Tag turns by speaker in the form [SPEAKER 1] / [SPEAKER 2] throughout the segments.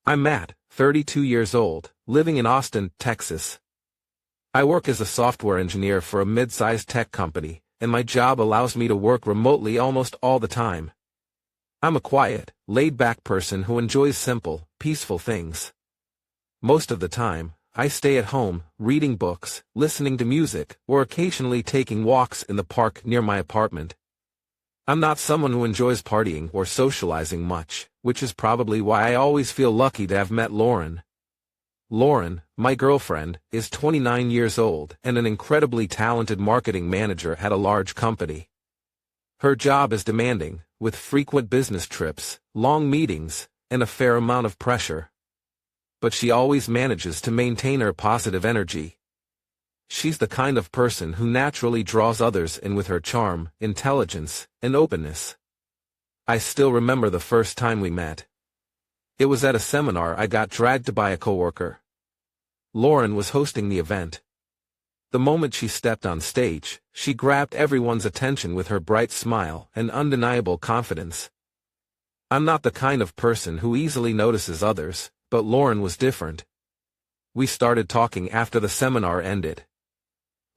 [SPEAKER 1] I'm Matt, 32 years old, living in Austin, Texas. I work as a software engineer for a mid-sized tech company, and my job allows me to work remotely almost all the time. I'm a quiet, laid-back person who enjoys simple, peaceful things. Most of the time, I stay at home, reading books, listening to music, or occasionally taking walks in the park near my apartment. I'm not someone who enjoys partying or socializing much, which is probably why I always feel lucky to have met Lauren. Lauren, my girlfriend, is 29 years old and an incredibly talented marketing manager at a large company. Her job is demanding, with frequent business trips, long meetings, and a fair amount of pressure. But she always manages to maintain her positive energy. She's the kind of person who naturally draws others in with her charm, intelligence, and openness. I still remember the first time we met. It was at a seminar I got dragged to by a coworker. Lauren was hosting the event. The moment she stepped on stage, she grabbed everyone's attention with her bright smile and undeniable confidence. I'm not the kind of person who easily notices others, but Lauren was different. We started talking after the seminar ended.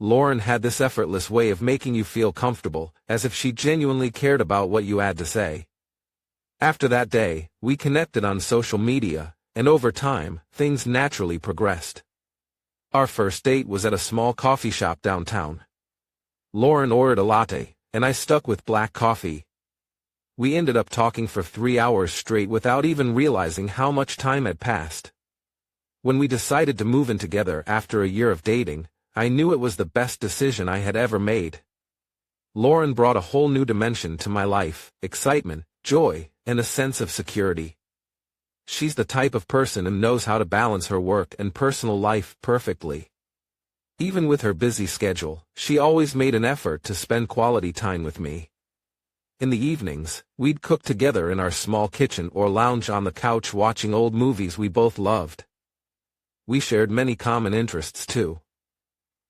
[SPEAKER 1] Lauren had this effortless way of making you feel comfortable, as if she genuinely cared about what you had to say. After that day, we connected on social media, and over time, things naturally progressed. Our first date was at a small coffee shop downtown. Lauren ordered a latte, and I stuck with black coffee. We ended up talking for 3 hours straight without even realizing how much time had passed. When we decided to move in together after a year of dating, I knew it was the best decision I had ever made. Lauren brought a whole new dimension to my life, excitement, joy, and a sense of security. She's the type of person who knows how to balance her work and personal life perfectly. Even with her busy schedule, she always made an effort to spend quality time with me. In the evenings, we'd cook together in our small kitchen or lounge on the couch watching old movies we both loved. We shared many common interests too.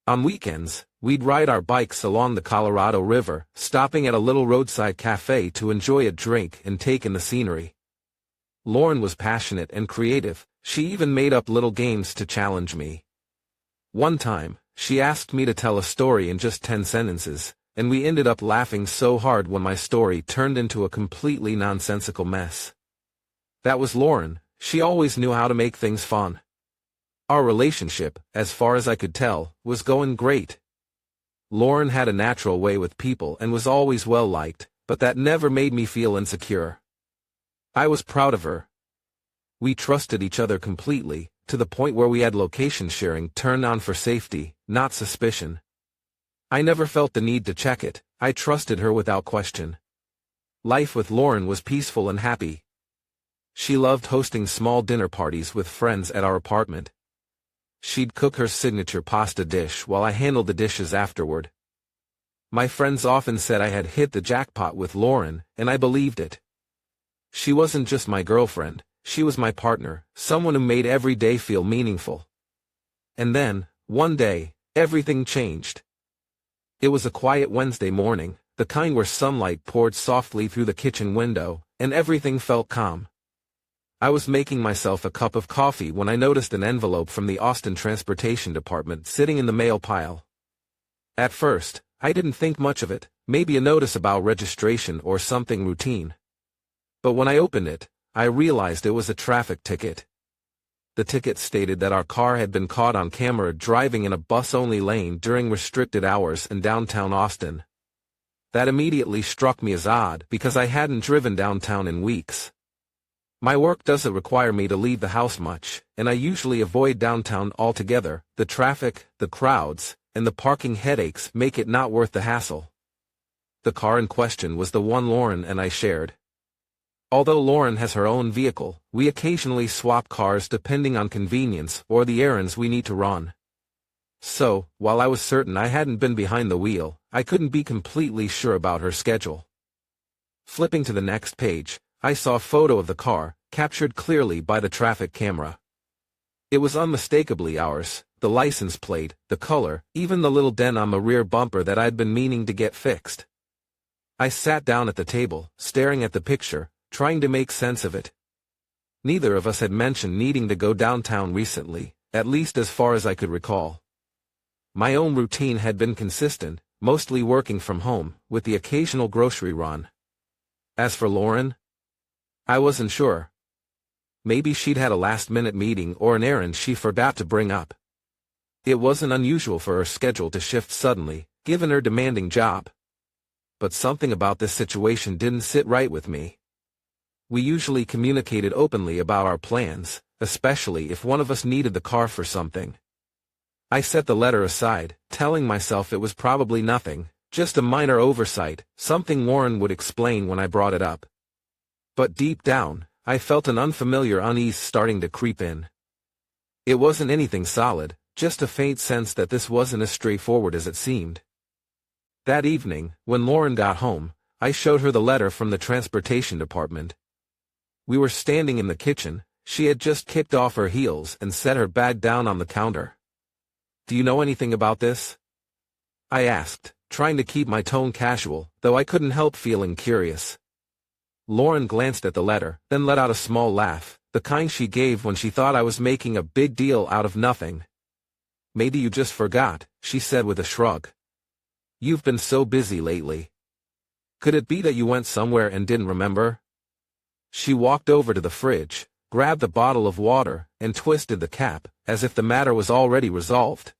[SPEAKER 1] On weekends, we'd ride our bikes along the Colorado River, stopping at a little roadside cafe to enjoy a drink and take in the scenery. Lauren was passionate and creative. She even made up little games to challenge me. One time, she asked me to tell a story in just 10 sentences, and we ended up laughing so hard when my story turned into a completely nonsensical mess. That was Lauren. She always knew how to make things fun. Our relationship, as far as I could tell, was going great. Lauren had a natural way with people and was always well-liked, but that never made me feel insecure. I was proud of her. We trusted each other completely, to the point where we had location sharing turned on for safety, not suspicion. I never felt the need to check it. I trusted her without question. Life with Lauren was peaceful and happy. She loved hosting small dinner parties with friends at our apartment. She'd cook her signature pasta dish while I handled the dishes afterward. My friends often said I had hit the jackpot with Lauren, and I believed it. She wasn't just my girlfriend, she was my partner, someone who made every day feel meaningful. And then, one day, everything changed. It was a quiet Wednesday morning, the kind where sunlight poured softly through the kitchen window, and everything felt calm. I was making myself a cup of coffee when I noticed an envelope from the Austin Transportation Department sitting in the mail pile. At first, I didn't think much of it, maybe a notice about registration or something routine. But when I opened it, I realized it was a traffic ticket. The ticket stated that our car had been caught on camera driving in a bus-only lane during restricted hours in downtown Austin. That immediately struck me as odd because I hadn't driven downtown in weeks. My work doesn't require me to leave the house much, and I usually avoid downtown altogether. The traffic, the crowds, and the parking headaches make it not worth the hassle. The car in question was the one Lauren and I shared. Although Lauren has her own vehicle, we occasionally swap cars depending on convenience or the errands we need to run. So, while I was certain I hadn't been behind the wheel, I couldn't be completely sure about her schedule. Flipping to the next page, I saw a photo of the car, captured clearly by the traffic camera. It was unmistakably ours, the license plate, the color, even the little dent on the rear bumper that I'd been meaning to get fixed. I sat down at the table, staring at the picture, trying to make sense of it. Neither of us had mentioned needing to go downtown recently, at least as far as I could recall. My own routine had been consistent, mostly working from home, with the occasional grocery run. As for Lauren, I wasn't sure. Maybe she'd had a last-minute meeting or an errand she forgot to bring up. It wasn't unusual for her schedule to shift suddenly, given her demanding job. But something about this situation didn't sit right with me. We usually communicated openly about our plans, especially if one of us needed the car for something. I set the letter aside, telling myself it was probably nothing, just a minor oversight, something Lauren would explain when I brought it up. But deep down, I felt an unfamiliar unease starting to creep in. It wasn't anything solid, just a faint sense that this wasn't as straightforward as it seemed. That evening, when Lauren got home, I showed her the letter from the transportation department. We were standing in the kitchen. She had just kicked off her heels and set her bag down on the counter. "Do you know anything about this?" I asked, trying to keep my tone casual, though I couldn't help feeling curious. Lauren glanced at the letter, then let out a small laugh, the kind she gave when she thought I was making a big deal out of nothing. "Maybe you just forgot," she said with a shrug. "You've been so busy lately. Could it be that you went somewhere and didn't remember?" She walked over to the fridge, grabbed a bottle of water, and twisted the cap, as if the matter was already resolved.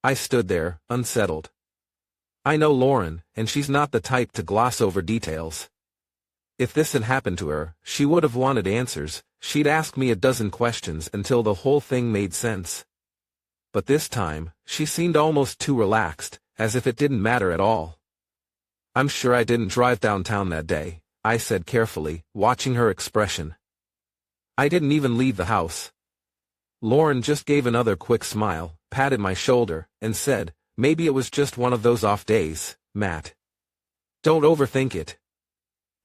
[SPEAKER 1] I stood there, unsettled. I know Lauren, and she's not the type to gloss over details. If this had happened to her, she would have wanted answers. She'd ask me a dozen questions until the whole thing made sense. But this time, she seemed almost too relaxed, as if it didn't matter at all. "I'm sure I didn't drive downtown that day," I said carefully, watching her expression. "I didn't even leave the house." Lauren just gave another quick smile, patted my shoulder, and said, "Maybe it was just one of those off days, Matt. Don't overthink it."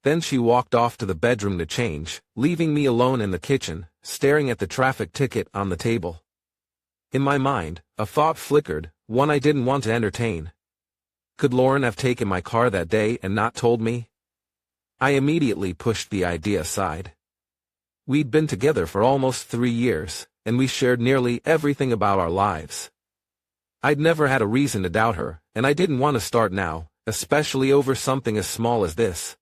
[SPEAKER 1] Then she walked off to the bedroom to change, leaving me alone in the kitchen, staring at the traffic ticket on the table. In my mind, a thought flickered, one I didn't want to entertain. Could Lauren have taken my car that day and not told me? I immediately pushed the idea aside. We'd been together for almost 3 years, and we shared nearly everything about our lives. I'd never had a reason to doubt her, and I didn't want to start now, especially over something as small as this.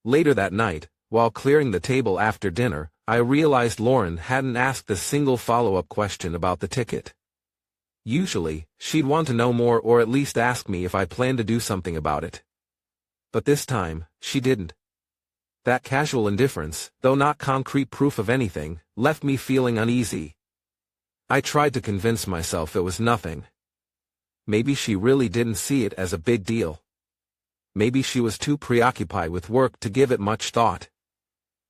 [SPEAKER 1] Later that night, while clearing the table after dinner, I realized Lauren hadn't asked a single follow-up question about the ticket. Usually, she'd want to know more or at least ask me if I planned to do something about it. But this time, she didn't. That casual indifference, though not concrete proof of anything, left me feeling uneasy. I tried to convince myself it was nothing. Maybe she really didn't see it as a big deal. Maybe she was too preoccupied with work to give it much thought.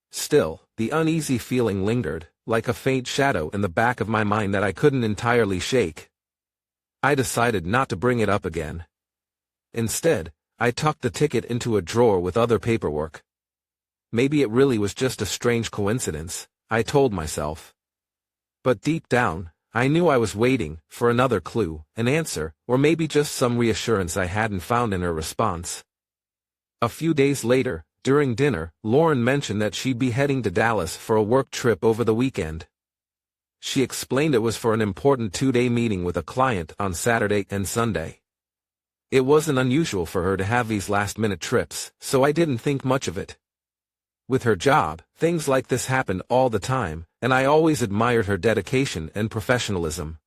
[SPEAKER 1] Still, the uneasy feeling lingered, like a faint shadow in the back of my mind that I couldn't entirely shake. I decided not to bring it up again. Instead, I tucked the ticket into a drawer with other paperwork. Maybe it really was just a strange coincidence, I told myself. But deep down, I knew I was waiting for another clue, an answer, or maybe just some reassurance I hadn't found in her response. A few days later, during dinner, Lauren mentioned that she'd be heading to Dallas for a work trip over the weekend. She explained it was for an important 2-day meeting with a client on Saturday and Sunday. It wasn't unusual for her to have these last-minute trips, so I didn't think much of it. With her job, things like this happened all the time, and I always admired her dedication and professionalism.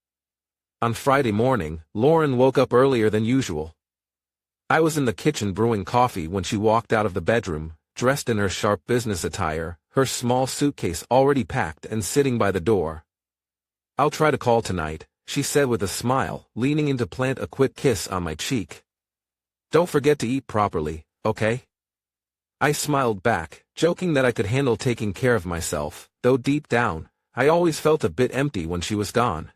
[SPEAKER 1] On Friday morning, Lauren woke up earlier than usual. I was in the kitchen brewing coffee when she walked out of the bedroom, dressed in her sharp business attire, her small suitcase already packed and sitting by the door. "I'll try to call tonight," she said with a smile, leaning in to plant a quick kiss on my cheek. "Don't forget to eat properly, okay?" I smiled back, joking that I could handle taking care of myself, though deep down, I always felt a bit empty when she was gone.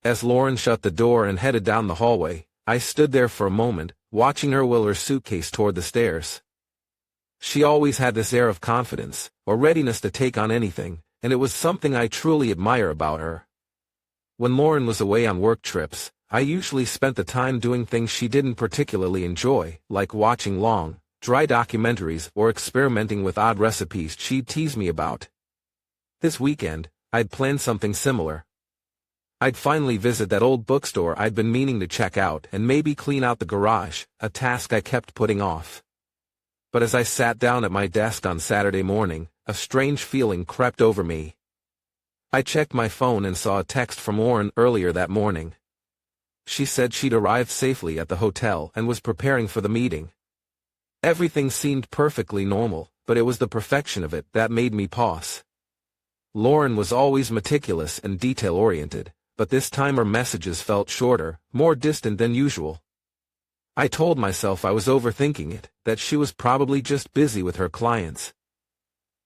[SPEAKER 1] As Lauren shut the door and headed down the hallway, I stood there for a moment, watching her wheel her suitcase toward the stairs. She always had this air of confidence, or readiness to take on anything, and it was something I truly admire about her. When Lauren was away on work trips, I usually spent the time doing things she didn't particularly enjoy, like watching long, dry documentaries or experimenting with odd recipes she'd tease me about. This weekend, I'd planned something similar. I'd finally visit that old bookstore I'd been meaning to check out and maybe clean out the garage, a task I kept putting off. But as I sat down at my desk on Saturday morning, a strange feeling crept over me. I checked my phone and saw a text from Lauren earlier that morning. She said she'd arrived safely at the hotel and was preparing for the meeting. Everything seemed perfectly normal, but it was the perfection of it that made me pause. Lauren was always meticulous and detail-oriented, but this time her messages felt shorter, more distant than usual. I told myself I was overthinking it, that she was probably just busy with her clients.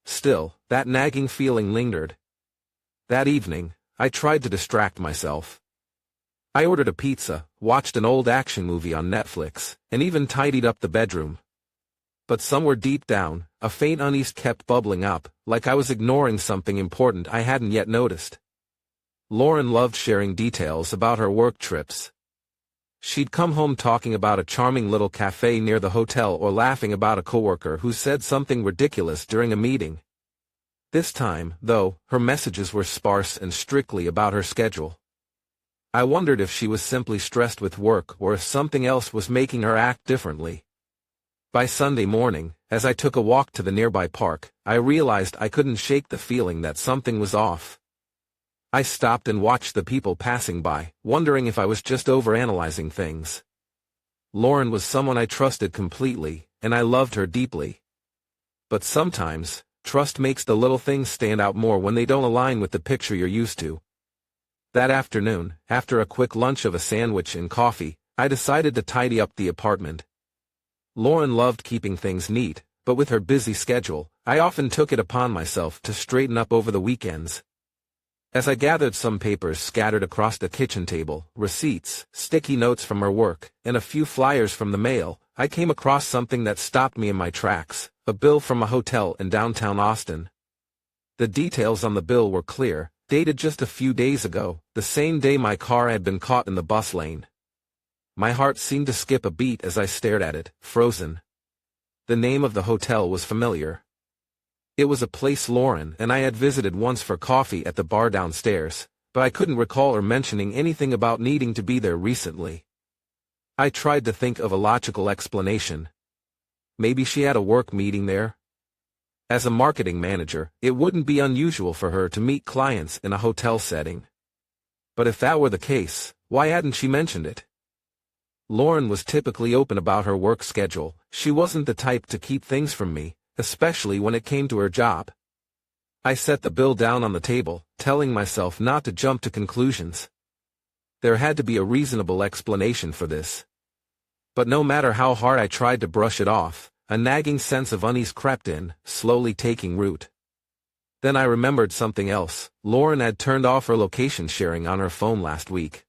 [SPEAKER 1] Still, that nagging feeling lingered. That evening, I tried to distract myself. I ordered a pizza, watched an old action movie on Netflix, and even tidied up the bedroom. But somewhere deep down, a faint unease kept bubbling up, like I was ignoring something important I hadn't yet noticed. Lauren loved sharing details about her work trips. She'd come home talking about a charming little cafe near the hotel or laughing about a coworker who said something ridiculous during a meeting. This time, though, her messages were sparse and strictly about her schedule. I wondered if she was simply stressed with work or if something else was making her act differently. By Sunday morning, as I took a walk to the nearby park, I realized I couldn't shake the feeling that something was off. I stopped and watched the people passing by, wondering if I was just overanalyzing things. Lauren was someone I trusted completely, and I loved her deeply. But sometimes, trust makes the little things stand out more when they don't align with the picture you're used to. That afternoon, after a quick lunch of a sandwich and coffee, I decided to tidy up the apartment. Lauren loved keeping things neat, but with her busy schedule, I often took it upon myself to straighten up over the weekends. As I gathered some papers scattered across the kitchen table, receipts, sticky notes from her work, and a few flyers from the mail, I came across something that stopped me in my tracks, a bill from a hotel in downtown Austin. The details on the bill were clear, dated just a few days ago, the same day my car had been caught in the bus lane. My heart seemed to skip a beat as I stared at it, frozen. The name of the hotel was familiar. It was a place Lauren and I had visited once for coffee at the bar downstairs, but I couldn't recall her mentioning anything about needing to be there recently. I tried to think of a logical explanation. Maybe she had a work meeting there? As a marketing manager, it wouldn't be unusual for her to meet clients in a hotel setting. But if that were the case, why hadn't she mentioned it? Lauren was typically open about her work schedule. She wasn't the type to keep things from me, especially when it came to her job. I set the bill down on the table, telling myself not to jump to conclusions. There had to be a reasonable explanation for this. But no matter how hard I tried to brush it off, a nagging sense of unease crept in, slowly taking root. Then I remembered something else. Lauren had turned off her location sharing on her phone last week.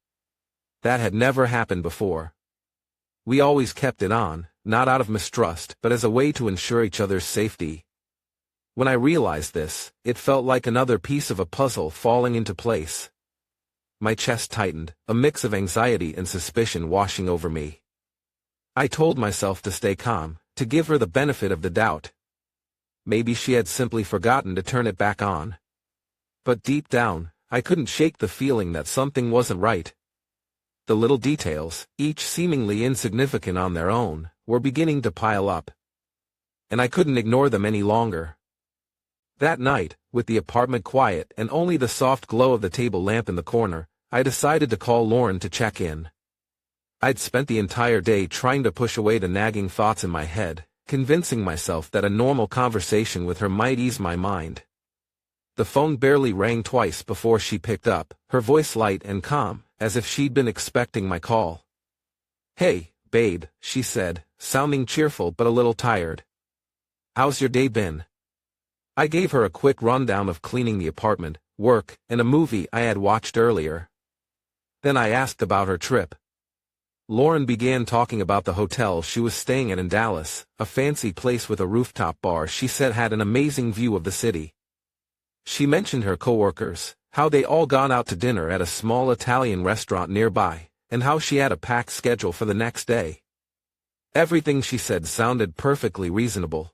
[SPEAKER 1] That had never happened before. We always kept it on, not out of mistrust, but as a way to ensure each other's safety. When I realized this, it felt like another piece of a puzzle falling into place. My chest tightened, a mix of anxiety and suspicion washing over me. I told myself to stay calm, to give her the benefit of the doubt. Maybe she had simply forgotten to turn it back on. But deep down, I couldn't shake the feeling that something wasn't right. The little details, each seemingly insignificant on their own, were beginning to pile up. And I couldn't ignore them any longer. That night, with the apartment quiet and only the soft glow of the table lamp in the corner, I decided to call Lauren to check in. I'd spent the entire day trying to push away the nagging thoughts in my head, convincing myself that a normal conversation with her might ease my mind. The phone barely rang twice before she picked up, her voice light and calm, as if she'd been expecting my call. "Hey, babe," she said, sounding cheerful but a little tired. "How's your day been?" I gave her a quick rundown of cleaning the apartment, work, and a movie I had watched earlier. Then I asked about her trip. Lauren began talking about the hotel she was staying at in Dallas, a fancy place with a rooftop bar she said had an amazing view of the city. She mentioned her coworkers, how they all gone out to dinner at a small Italian restaurant nearby, and how she had a packed schedule for the next day. Everything she said sounded perfectly reasonable.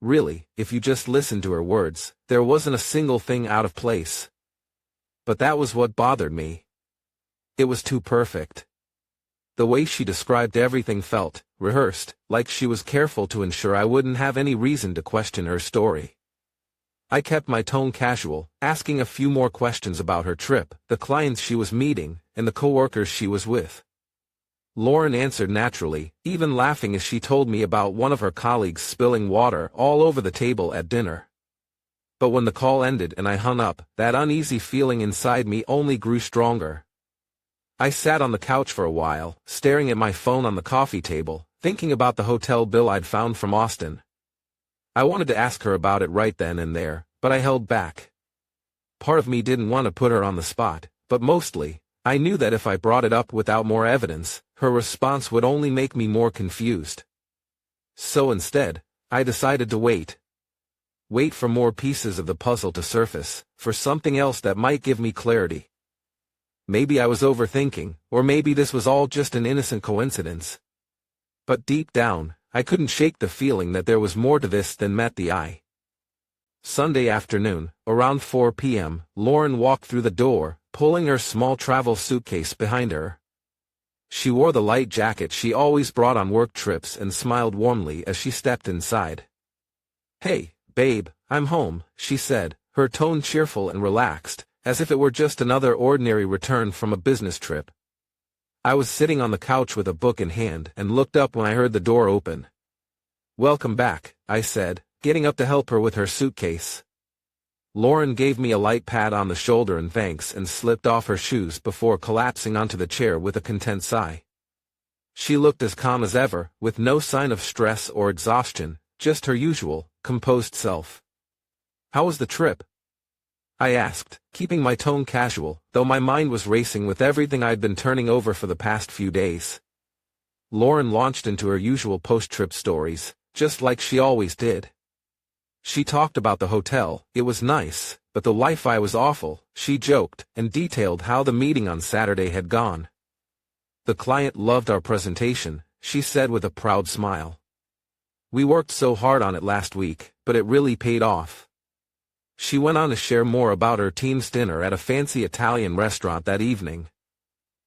[SPEAKER 1] Really, if you just listened to her words, there wasn't a single thing out of place. But that was what bothered me. It was too perfect. The way she described everything felt rehearsed, like she was careful to ensure I wouldn't have any reason to question her story. I kept my tone casual, asking a few more questions about her trip, the clients she was meeting, and the coworkers she was with. Lauren answered naturally, even laughing as she told me about one of her colleagues spilling water all over the table at dinner. But when the call ended and I hung up, that uneasy feeling inside me only grew stronger. I sat on the couch for a while, staring at my phone on the coffee table, thinking about the hotel bill I'd found from Austin. I wanted to ask her about it right then and there, but I held back. Part of me didn't want to put her on the spot, but mostly, I knew that if I brought it up without more evidence, her response would only make me more confused. So instead, I decided to wait. Wait for more pieces of the puzzle to surface, for something else that might give me clarity. Maybe I was overthinking, or maybe this was all just an innocent coincidence. But deep down, I couldn't shake the feeling that there was more to this than met the eye. Sunday afternoon, around 4 p.m., Lauren walked through the door, pulling her small travel suitcase behind her. She wore the light jacket she always brought on work trips and smiled warmly as she stepped inside. "Hey, babe, I'm home," she said, her tone cheerful and relaxed, as if it were just another ordinary return from a business trip. I was sitting on the couch with a book in hand and looked up when I heard the door open. "Welcome back," I said, getting up to help her with her suitcase. Lauren gave me a light pat on the shoulder and thanks and slipped off her shoes before collapsing onto the chair with a content sigh. She looked as calm as ever, with no sign of stress or exhaustion, just her usual, composed self. "How was the trip?" I asked, keeping my tone casual, though my mind was racing with everything I'd been turning over for the past few days. Lauren launched into her usual post-trip stories, just like she always did. She talked about the hotel, it was nice, but the Wi-Fi was awful, she joked, and detailed how the meeting on Saturday had gone. "The client loved our presentation," she said with a proud smile. "We worked so hard on it last week, but it really paid off." She went on to share more about her team's dinner at a fancy Italian restaurant that evening.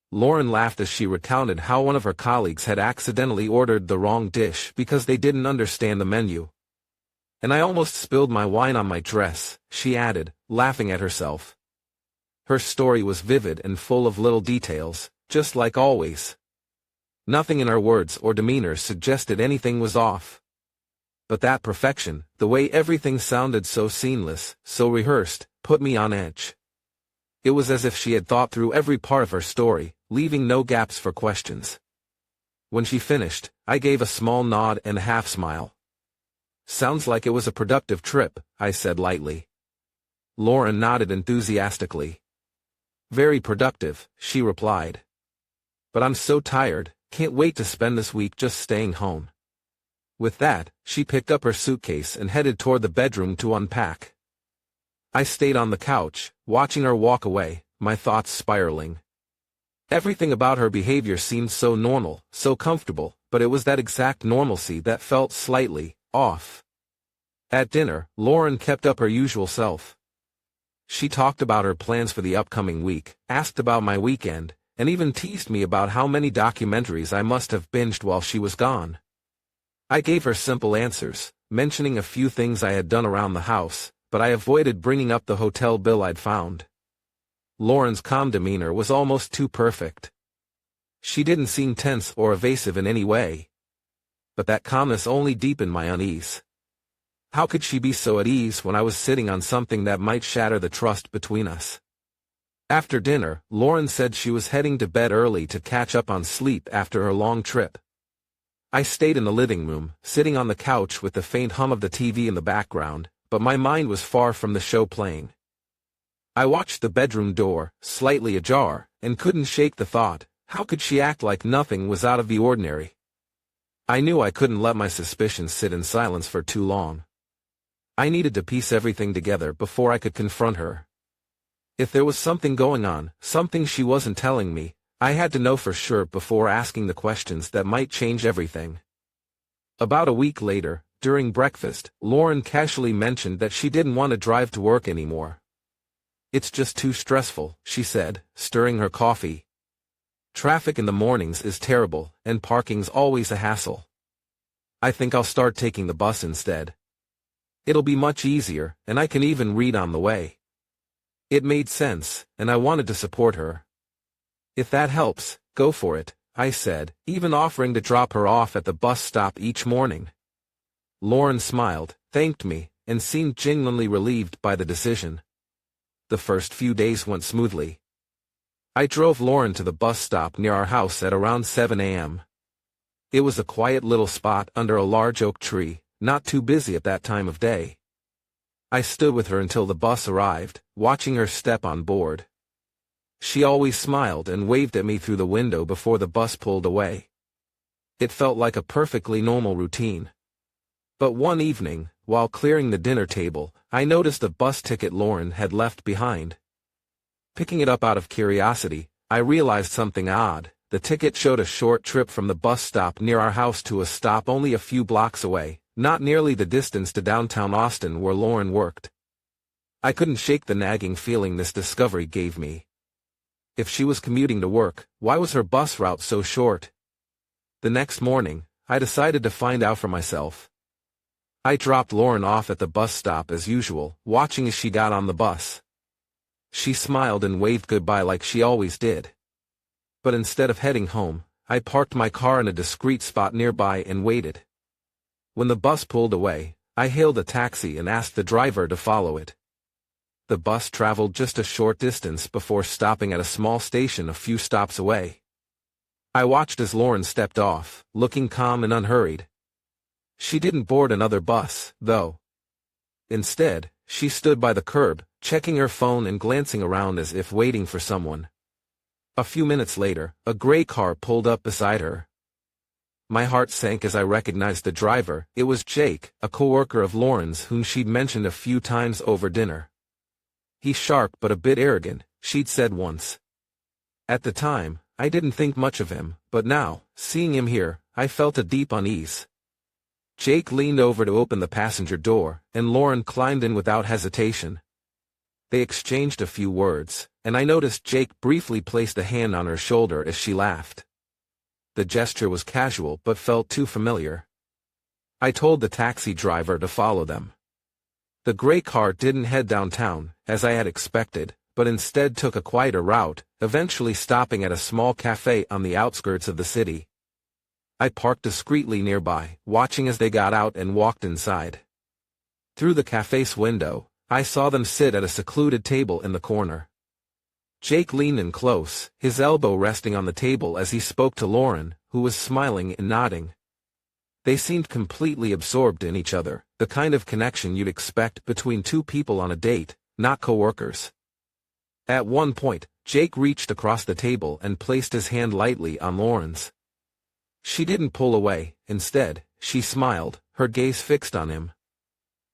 [SPEAKER 1] Lauren laughed as she recounted how one of her colleagues had accidentally ordered the wrong dish because they didn't understand the menu. "And I almost spilled my wine on my dress," she added, laughing at herself. Her story was vivid and full of little details, just like always. Nothing in her words or demeanor suggested anything was off. But that perfection, the way everything sounded so seamless, so rehearsed, put me on edge. It was as if she had thought through every part of her story, leaving no gaps for questions. When she finished, I gave a small nod and a half smile. "Sounds like it was a productive trip," I said lightly. Lauren nodded enthusiastically. "Very productive," she replied. "But I'm so tired, can't wait to spend this week just staying home." With that, she picked up her suitcase and headed toward the bedroom to unpack. I stayed on the couch, watching her walk away, my thoughts spiraling. Everything about her behavior seemed so normal, so comfortable, but it was that exact normalcy that felt slightly off. At dinner, Lauren kept up her usual self. She talked about her plans for the upcoming week, asked about my weekend, and even teased me about how many documentaries I must have binged while she was gone. I gave her simple answers, mentioning a few things I had done around the house, but I avoided bringing up the hotel bill I'd found. Lauren's calm demeanor was almost too perfect. She didn't seem tense or evasive in any way. But that calmness only deepened my unease. How could she be so at ease when I was sitting on something that might shatter the trust between us? After dinner, Lauren said she was heading to bed early to catch up on sleep after her long trip. I stayed in the living room, sitting on the couch with the faint hum of the TV in the background, but my mind was far from the show playing. I watched the bedroom door, slightly ajar, and couldn't shake the thought, how could she act like nothing was out of the ordinary? I knew I couldn't let my suspicions sit in silence for too long. I needed to piece everything together before I could confront her. If there was something going on, something she wasn't telling me, I had to know for sure before asking the questions that might change everything. About a week later, During breakfast, Lauren casually mentioned that she didn't want to drive to work anymore. "It's just too stressful," she said, stirring her coffee. "Traffic in the mornings is terrible, and parking's always a hassle. I think I'll start taking the bus instead. It'll be much easier, and I can even read on the way." It made sense, and I wanted to support her. "If that helps, go for it," I said, even offering to drop her off at the bus stop each morning. Lauren smiled, thanked me, and seemed genuinely relieved by the decision. The first few days went smoothly. I drove Lauren to the bus stop near our house at around 7 a.m. It was a quiet little spot under a large oak tree, not too busy at that time of day. I stood with her until the bus arrived, watching her step on board. She always smiled and waved at me through the window before the bus pulled away. It felt like a perfectly normal routine. But one evening, while clearing the dinner table, I noticed a bus ticket Lauren had left behind. Picking it up out of curiosity, I realized something odd. The ticket showed a short trip from the bus stop near our house to a stop only a few blocks away, not nearly the distance to downtown Austin where Lauren worked. I couldn't shake the nagging feeling this discovery gave me. If she was commuting to work, why was her bus route so short? The next morning, I decided to find out for myself. I dropped Lauren off at the bus stop as usual, watching as she got on the bus. She smiled and waved goodbye like she always did. But instead of heading home, I parked my car in a discreet spot nearby and waited. When the bus pulled away, I hailed a taxi and asked the driver to follow it. The bus traveled just a short distance before stopping at a small station a few stops away. I watched as Lauren stepped off, looking calm and unhurried. She didn't board another bus, though. Instead, she stood by the curb, checking her phone and glancing around as if waiting for someone. A few minutes later, a gray car pulled up beside her. My heart sank as I recognized the driver. It was Jake, a coworker of Lauren's whom she'd mentioned a few times over dinner. "He's sharp but a bit arrogant," she'd said once. At the time, I didn't think much of him, but now, seeing him here, I felt a deep unease. Jake leaned over to open the passenger door, and Lauren climbed in without hesitation. They exchanged a few words, and I noticed Jake briefly placed a hand on her shoulder as she laughed. The gesture was casual but felt too familiar. I told the taxi driver to follow them. The gray car didn't head downtown, as I had expected, but instead took a quieter route, eventually stopping at a small cafe on the outskirts of the city. I parked discreetly nearby, watching as they got out and walked inside. Through the cafe's window, I saw them sit at a secluded table in the corner. Jake leaned in close, his elbow resting on the table as he spoke to Lauren, who was smiling and nodding. They seemed completely absorbed in each other, the kind of connection you'd expect between two people on a date, not coworkers. At one point, Jake reached across the table and placed his hand lightly on Lauren's. She didn't pull away. Instead, she smiled, her gaze fixed on him.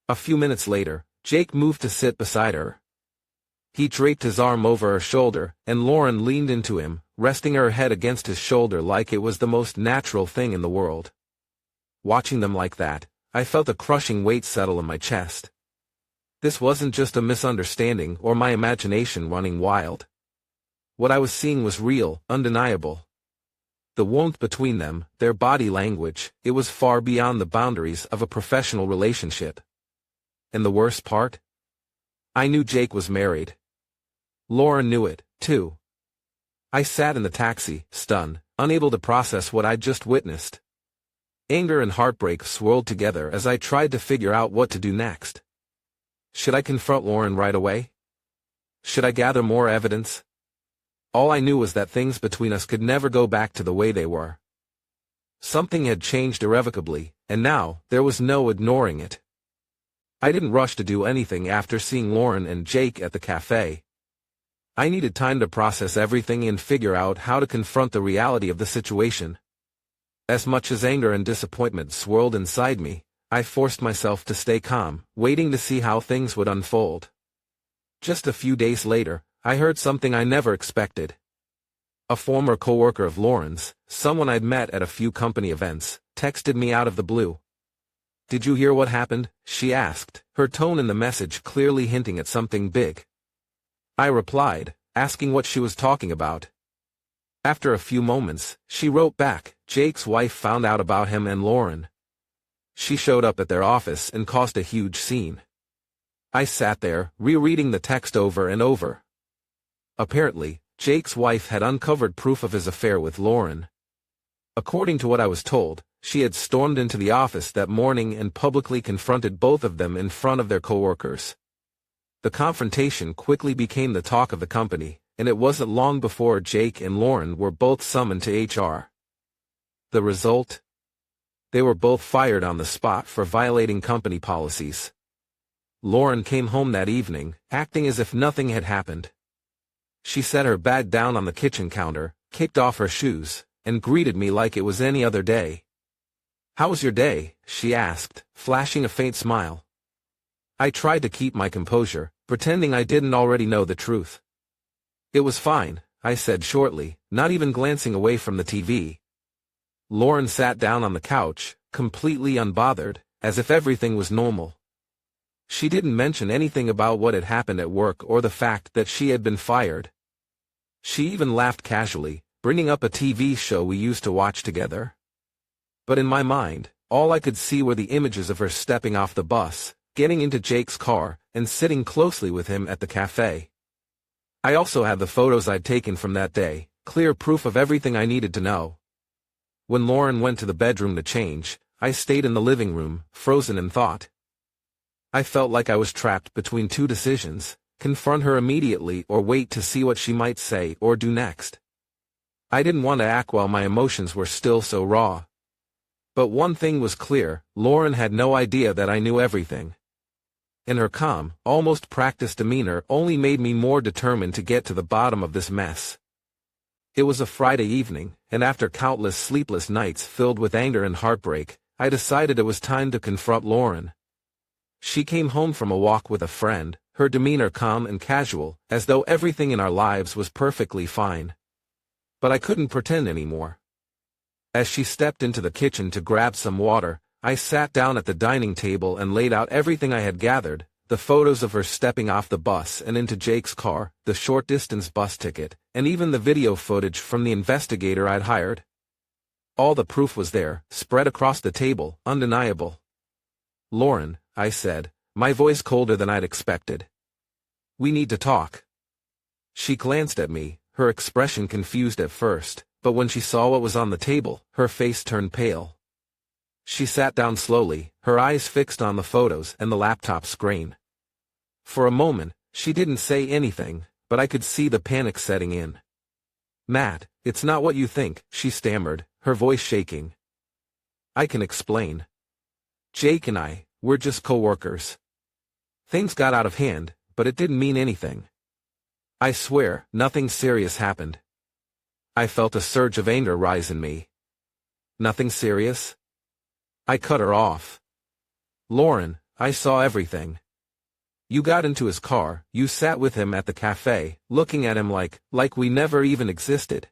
[SPEAKER 1] A few minutes later, Jake moved to sit beside her. He draped his arm over her shoulder, and Lauren leaned into him, resting her head against his shoulder like it was the most natural thing in the world. Watching them like that, I felt a crushing weight settle in my chest. This wasn't just a misunderstanding or my imagination running wild. What I was seeing was real, undeniable. The warmth between them, their body language, it was far beyond the boundaries of a professional relationship. And the worst part? I knew Jake was married. Lauren knew it, too. I sat in the taxi, stunned, unable to process what I'd just witnessed. Anger and heartbreak swirled together as I tried to figure out what to do next. Should I confront Lauren right away? Should I gather more evidence? All I knew was that things between us could never go back to the way they were. Something had changed irrevocably, and now, there was no ignoring it. I didn't rush to do anything after seeing Lauren and Jake at the cafe. I needed time to process everything and figure out how to confront the reality of the situation. As much as anger and disappointment swirled inside me, I forced myself to stay calm, waiting to see how things would unfold. Just a few days later, I heard something I never expected. A former coworker of Lauren's, someone I'd met at a few company events, texted me out of the blue. Did you hear what happened? She asked, her tone in the message clearly hinting at something big. I replied, asking what she was talking about. After a few moments, she wrote back, Jake's wife found out about him and Lauren. She showed up at their office and caused a huge scene. I sat there, rereading the text over and over. Apparently, Jake's wife had uncovered proof of his affair with Lauren. According to what I was told, she had stormed into the office that morning and publicly confronted both of them in front of their coworkers. The confrontation quickly became the talk of the company, and it wasn't long before Jake and Lauren were both summoned to HR. The result? They were both fired on the spot for violating company policies. Lauren came home that evening, acting as if nothing had happened. She set her bag down on the kitchen counter, kicked off her shoes, and greeted me like it was any other day. "How was your day?" she asked, flashing a faint smile. I tried to keep my composure, pretending I didn't already know the truth. "It was fine," I said shortly, not even glancing away from the TV. Lauren sat down on the couch, completely unbothered, as if everything was normal. She didn't mention anything about what had happened at work or the fact that she had been fired. She even laughed casually, bringing up a TV show we used to watch together. But in my mind, all I could see were the images of her stepping off the bus, getting into Jake's car, and sitting closely with him at the cafe. I also had the photos I'd taken from that day, clear proof of everything I needed to know. When Lauren went to the bedroom to change, I stayed in the living room, frozen in thought. I felt like I was trapped between two decisions: confront her immediately or wait to see what she might say or do next. I didn't want to act while my emotions were still so raw. But one thing was clear: Lauren had no idea that I knew everything. And her calm, almost practiced demeanor only made me more determined to get to the bottom of this mess. It was a Friday evening, and after countless sleepless nights filled with anger and heartbreak, I decided it was time to confront Lauren. She came home from a walk with a friend, her demeanor calm and casual, as though everything in our lives was perfectly fine. But I couldn't pretend anymore. As she stepped into the kitchen to grab some water, I sat down at the dining table and laid out everything I had gathered: the photos of her stepping off the bus and into Jake's car, the short-distance bus ticket, and even the video footage from the investigator I'd hired. All the proof was there, spread across the table, undeniable. "Lauren," I said, my voice colder than I'd expected. "We need to talk." She glanced at me, her expression confused at first, but when she saw what was on the table, her face turned pale. She sat down slowly, her eyes fixed on the photos and the laptop screen. For a moment, she didn't say anything, but I could see the panic setting in. "Matt, it's not what you think," she stammered, her voice shaking. "I can explain. Jake and we're just co-workers. Things got out of hand, but it didn't mean anything. I swear, nothing serious happened." I felt a surge of anger rise in me. "Nothing serious?" I cut her off. "Lauren, I saw everything. You got into his car, you sat with him at the cafe, looking at him like we never even existed."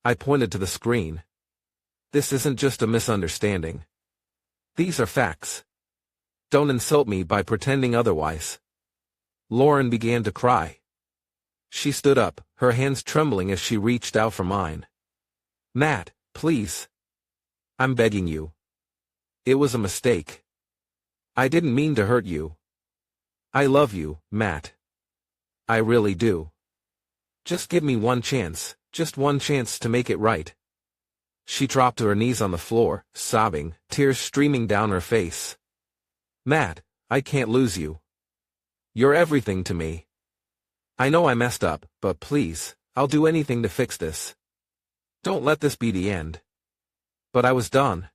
[SPEAKER 1] I pointed to the screen. "This isn't just a misunderstanding. These are facts. Don't insult me by pretending otherwise." Lauren began to cry. She stood up, her hands trembling as she reached out for mine. "Matt, please. I'm begging you. It was a mistake. I didn't mean to hurt you. I love you, Matt. I really do. Just give me one chance, just one chance to make it right." She dropped to her knees on the floor, sobbing, tears streaming down her face. "Matt, I can't lose you. You're everything to me. I know I messed up, but please, I'll do anything to fix this. Don't let this be the end." But I was done.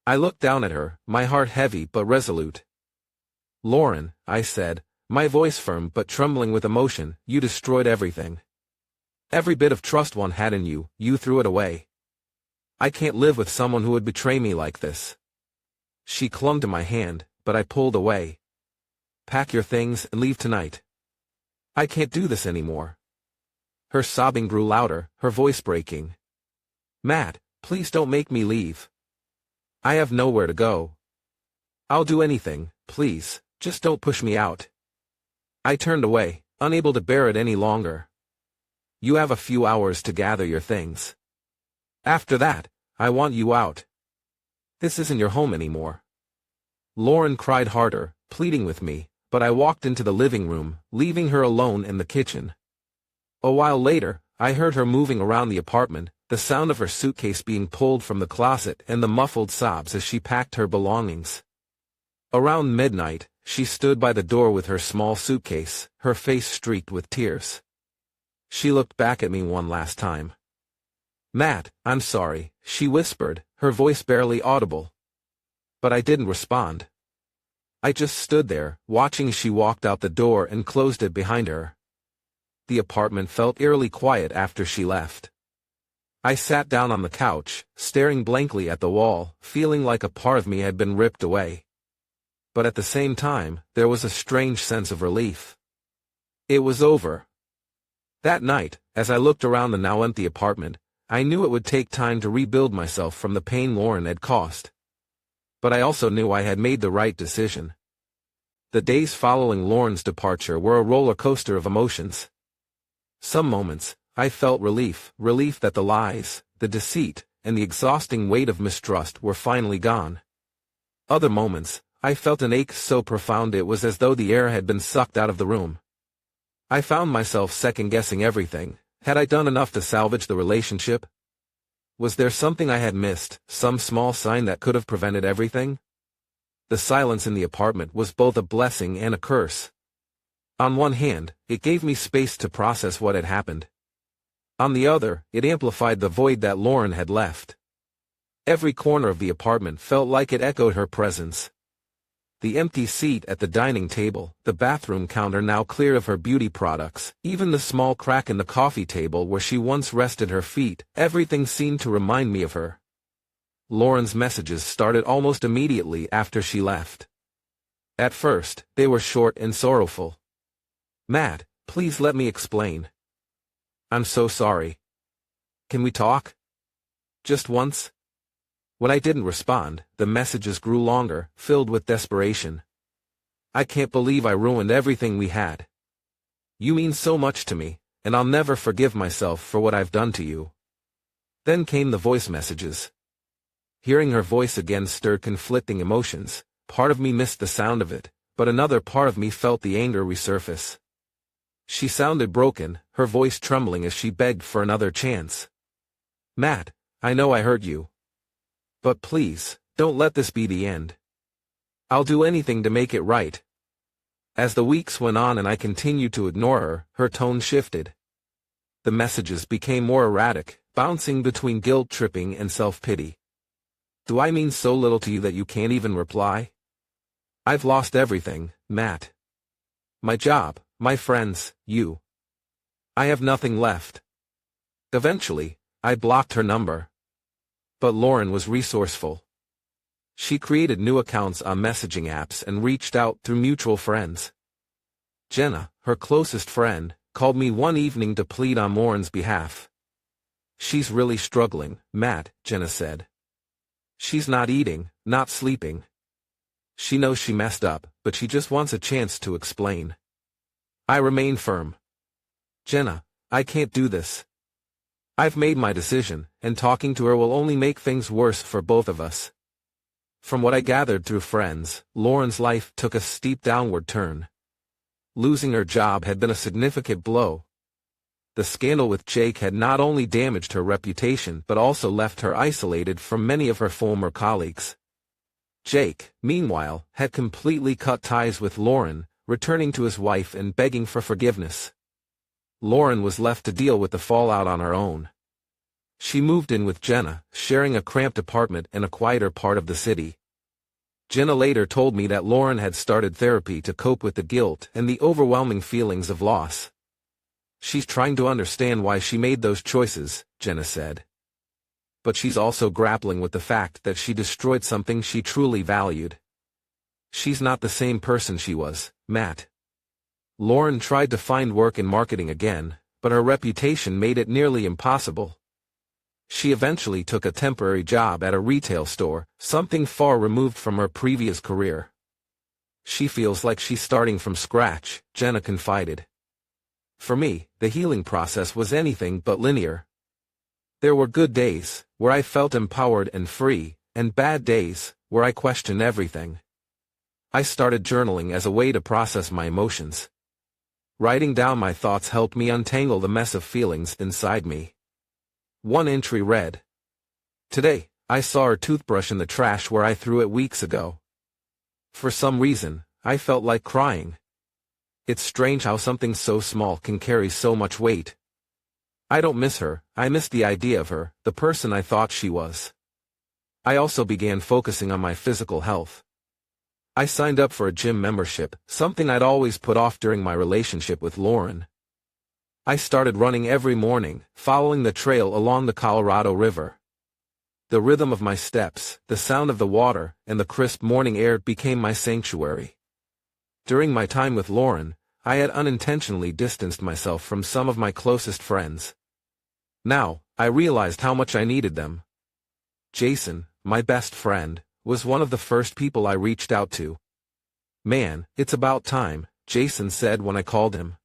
[SPEAKER 1] I looked down at her, my heart heavy but resolute. "Lauren," I said, my voice firm but trembling with emotion, "you destroyed everything. Every bit of trust one had in you, you threw it away. I can't live with someone who would betray me like this." She clung to my hand, but I pulled away. "Pack your things and leave tonight. I can't do this anymore." Her sobbing grew louder, her voice breaking. "Matt, please don't make me leave. I have nowhere to go. I'll do anything, please, just don't push me out. I turned away, unable to bear it any longer. You have a few hours to gather your things. After that, I want you out. This isn't your home anymore. Lauren cried harder, pleading with me, but I walked into the living room, leaving her alone in the kitchen. A while later, I heard her moving around the apartment, the sound of her suitcase being pulled from the closet and the muffled sobs as she packed her belongings. Around midnight, she stood by the door with her small suitcase, her face streaked with tears. She looked back at me one last time. "Matt, I'm sorry," she whispered, her voice barely audible. But I didn't respond. I just stood there, watching as she walked out the door and closed it behind her. The apartment felt eerily quiet after she left. I sat down on the couch, staring blankly at the wall, feeling like a part of me had been ripped away. But at the same time, there was a strange sense of relief. It was over. That night, as I looked around the now empty apartment, I knew it would take time to rebuild myself from the pain Lauren had caused. But I also knew I had made the right decision. The days following Lauren's departure were a roller coaster of emotions. Some moments, I felt relief that the lies, the deceit, and the exhausting weight of mistrust were finally gone. Other moments, I felt an ache so profound it was as though the air had been sucked out of the room. I found myself second-guessing everything. Had I done enough to salvage the relationship? Was there something I had missed, some small sign that could have prevented everything? The silence in the apartment was both a blessing and a curse. On one hand, it gave me space to process what had happened. On the other, it amplified the void that Lauren had left. Every corner of the apartment felt like it echoed her presence. The empty seat at the dining table, the bathroom counter now clear of her beauty products, even the small crack in the coffee table where she once rested her feet, everything seemed to remind me of her. Lauren's messages started almost immediately after she left. At first, they were short and sorrowful. "Matt, please let me explain. I'm so sorry. Can we talk? Just once?" When I didn't respond, the messages grew longer, filled with desperation. "I can't believe I ruined everything we had. You mean so much to me, and I'll never forgive myself for what I've done to you." Then came the voice messages. Hearing her voice again stirred conflicting emotions. Part of me missed the sound of it, but another part of me felt the anger resurface. She sounded broken, her voice trembling as she begged for another chance. "Matt, I know I hurt you. But please, don't let this be the end. I'll do anything to make it right." As the weeks went on and I continued to ignore her, her tone shifted. The messages became more erratic, bouncing between guilt-tripping and self-pity. "Do I mean so little to you that you can't even reply? I've lost everything, Matt. My job, my friends, you. I have nothing left." Eventually, I blocked her number. But Lauren was resourceful. She created new accounts on messaging apps and reached out through mutual friends. Jenna, her closest friend, called me one evening to plead on Lauren's behalf. "She's really struggling, Matt," Jenna said. "She's not eating, not sleeping. She knows she messed up, but she just wants a chance to explain." I remained firm. "Jenna, I can't do this. I've made my decision, and talking to her will only make things worse for both of us." From what I gathered through friends, Lauren's life took a steep downward turn. Losing her job had been a significant blow. The scandal with Jake had not only damaged her reputation but also left her isolated from many of her former colleagues. Jake, meanwhile, had completely cut ties with Lauren, returning to his wife and begging for forgiveness. Lauren was left to deal with the fallout on her own. She moved in with Jenna, sharing a cramped apartment in a quieter part of the city. Jenna later told me that Lauren had started therapy to cope with the guilt and the overwhelming feelings of loss. "She's trying to understand why she made those choices," Jenna said. "But she's also grappling with the fact that she destroyed something she truly valued. She's not the same person she was, Matt." Lauren tried to find work in marketing again, but her reputation made it nearly impossible. She eventually took a temporary job at a retail store, something far removed from her previous career. She feels like she's starting from scratch, Jenna confided. For me, the healing process was anything but linear. There were good days, where I felt empowered and free, and bad days, where I questioned everything. I started journaling as a way to process my emotions. Writing down my thoughts helped me untangle the mess of feelings inside me. One entry read, "Today, I saw her toothbrush in the trash where I threw it weeks ago. For some reason, I felt like crying. It's strange how something so small can carry so much weight. I don't miss her, I miss the idea of her, the person I thought she was." I also began focusing on my physical health. I signed up for a gym membership, something I'd always put off during my relationship with Lauren. I started running every morning, following the trail along the Colorado River. The rhythm of my steps, the sound of the water, and the crisp morning air became my sanctuary. During my time with Lauren, I had unintentionally distanced myself from some of my closest friends. Now, I realized how much I needed them. Jason, my best friend, was one of the first people I reached out to. "Man, it's about time," Jason said when I called him.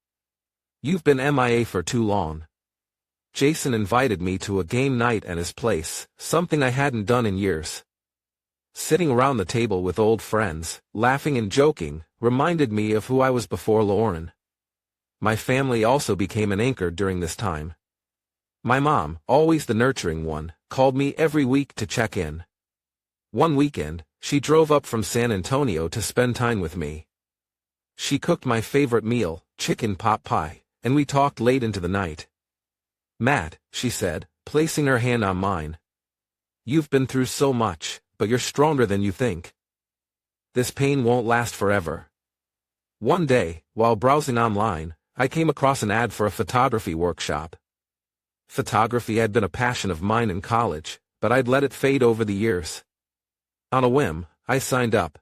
[SPEAKER 1] "You've been MIA for too long." Jason invited me to a game night at his place, something I hadn't done in years. Sitting around the table with old friends, laughing and joking, reminded me of who I was before Lauren. My family also became an anchor during this time. My mom, always the nurturing one, called me every week to check in. One weekend, she drove up from San Antonio to spend time with me. She cooked my favorite meal, chicken pot pie, and we talked late into the night. "Matt," she said, placing her hand on mine. "You've been through so much, but you're stronger than you think. This pain won't last forever." One day, while browsing online, I came across an ad for a photography workshop. Photography had been a passion of mine in college, but I'd let it fade over the years. On a whim, I signed up.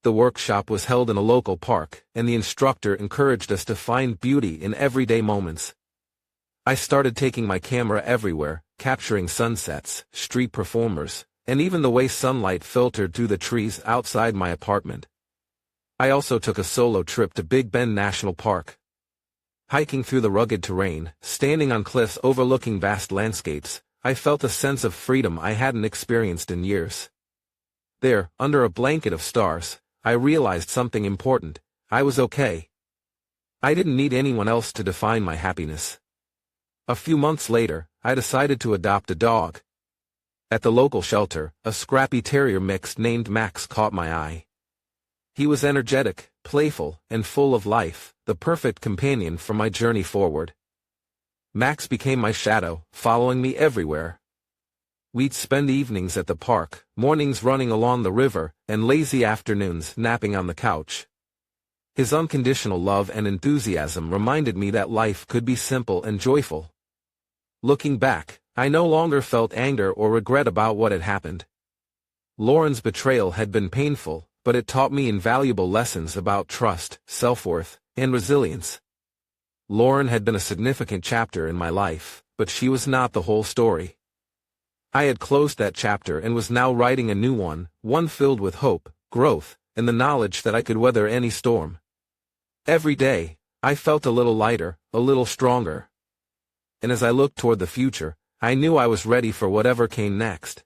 [SPEAKER 1] The workshop was held in a local park, and the instructor encouraged us to find beauty in everyday moments. I started taking my camera everywhere, capturing sunsets, street performers, and even the way sunlight filtered through the trees outside my apartment. I also took a solo trip to Big Bend National Park. Hiking through the rugged terrain, standing on cliffs overlooking vast landscapes, I felt a sense of freedom I hadn't experienced in years. There, under a blanket of stars, I realized something important: I was okay. I didn't need anyone else to define my happiness. A few months later, I decided to adopt a dog. At the local shelter, a scrappy terrier mix named Max caught my eye. He was energetic, playful, and full of life, the perfect companion for my journey forward. Max became my shadow, following me everywhere. We'd spend evenings at the park, mornings running along the river, and lazy afternoons napping on the couch. His unconditional love and enthusiasm reminded me that life could be simple and joyful. Looking back, I no longer felt anger or regret about what had happened. Lauren's betrayal had been painful, but it taught me invaluable lessons about trust, self-worth, and resilience. Lauren had been a significant chapter in my life, but she was not the whole story. I had closed that chapter and was now writing a new one, one filled with hope, growth, and the knowledge that I could weather any storm. Every day, I felt a little lighter, a little stronger. And as I looked toward the future, I knew I was ready for whatever came next.